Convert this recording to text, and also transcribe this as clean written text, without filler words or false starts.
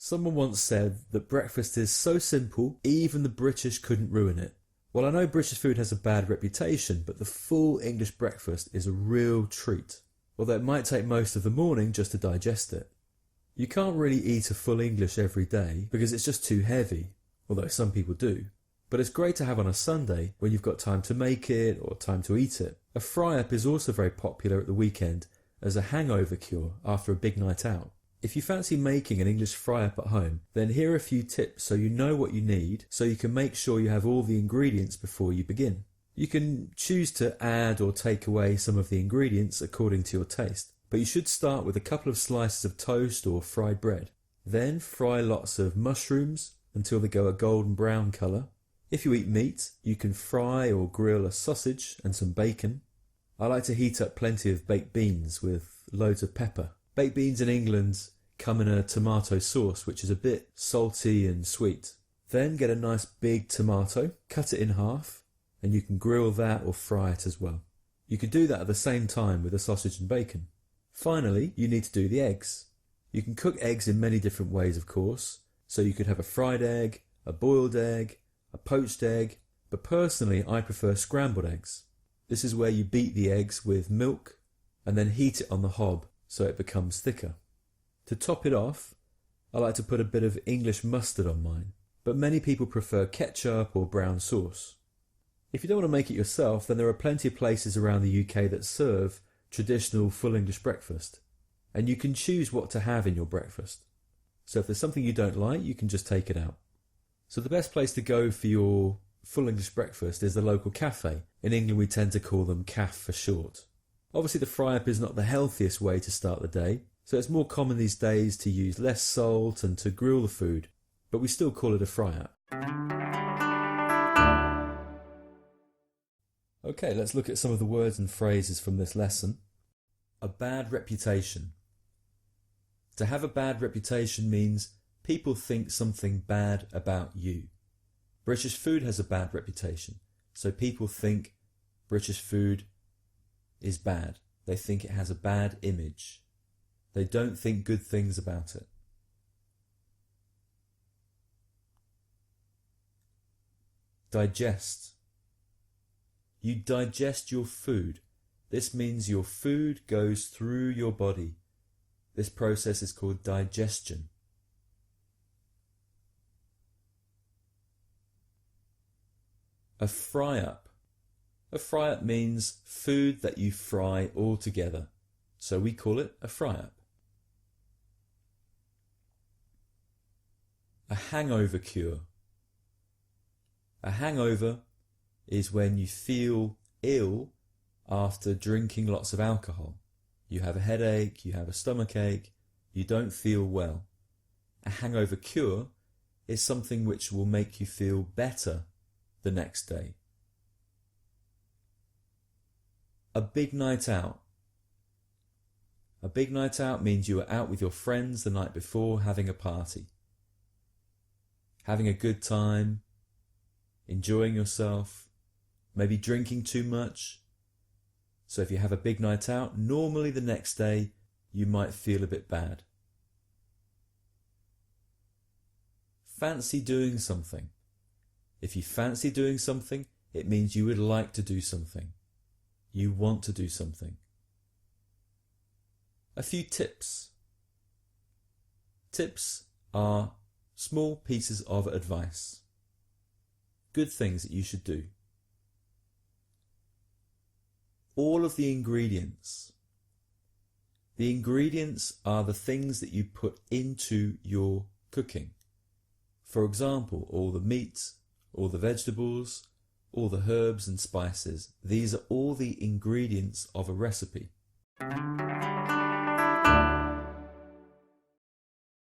Someone once said that breakfast is so simple, even the British couldn't ruin it. Well, I know British food has a bad reputation, but the full English breakfast is a real treat, although it might take most of the morning just to digest it. You can't really eat a full English every day because it's just too heavy, although some people do. But it's great to have on a Sunday when you've got time to make it or time to eat it. A fry-up is also very popular at the weekend as a hangover cure after a big night out. If you fancy making an English fry-up at home, then here are a few tips so you know what you need so you can make sure you have all the ingredients before you begin. You can choose to add or take away some of the ingredients according to your taste, but you should start with a couple of slices of toast or fried bread. Then fry lots of mushrooms until they go a golden brown colour. If you eat meat, you can fry or grill a sausage and some bacon. I like to heat up plenty of baked beans with loads of pepper. Baked beans in England come in a tomato sauce, which is a bit salty and sweet. Then get a nice big tomato, cut it in half, and you can grill that or fry it as well. You could do that at the same time with the sausage and bacon. Finally, you need to do the eggs. You can cook eggs in many different ways, of course. So you could have a fried egg, a boiled egg, a poached egg, but personally I prefer scrambled eggs. This is where you beat the eggs with milk and then heat it on the hob so it becomes thicker. To top it off, I like to put a bit of English mustard on mine, but many people prefer ketchup or brown sauce. If you don't want to make it yourself, then there are plenty of places around the UK that serve traditional full English breakfast, and you can choose what to have in your breakfast. So if there's something you don't like, you can just take it out. So the best place to go for your full English breakfast is the local cafe. In England we tend to call them CAF for short. Obviously the fry-up is not the healthiest way to start the day, so it's more common these days to use less salt and to grill the food, but we still call it a fry-up. Okay, let's look at some of the words and phrases from this lesson. A bad reputation. To have a bad reputation means people think something bad about you. British food has a bad reputation, so people think British food is bad. They think it has a bad image. They don't think good things about it. Digest. You digest your food. This means your food goes through your body. This process is called digestion. A fry-up. A fry-up means food that you fry all together, so we call it a fry-up. A hangover cure. A hangover is when you feel ill after drinking lots of alcohol. You have a headache, you have a stomachache, you don't feel well. A hangover cure is something which will make you feel better the next day. A big night out. A big night out means you were out with your friends the night before having a party. Having a good time, enjoying yourself, maybe drinking too much. So if you have a big night out, normally the next day you might feel a bit bad. Fancy doing something. If you fancy doing something, it means you would like to do something. You want to do something. A few tips. Tips are small pieces of advice. Good things that you should do. All of the ingredients. The ingredients are the things that you put into your cooking. For example, all the meat, all the vegetables, all the herbs and spices. These are all the ingredients of a recipe.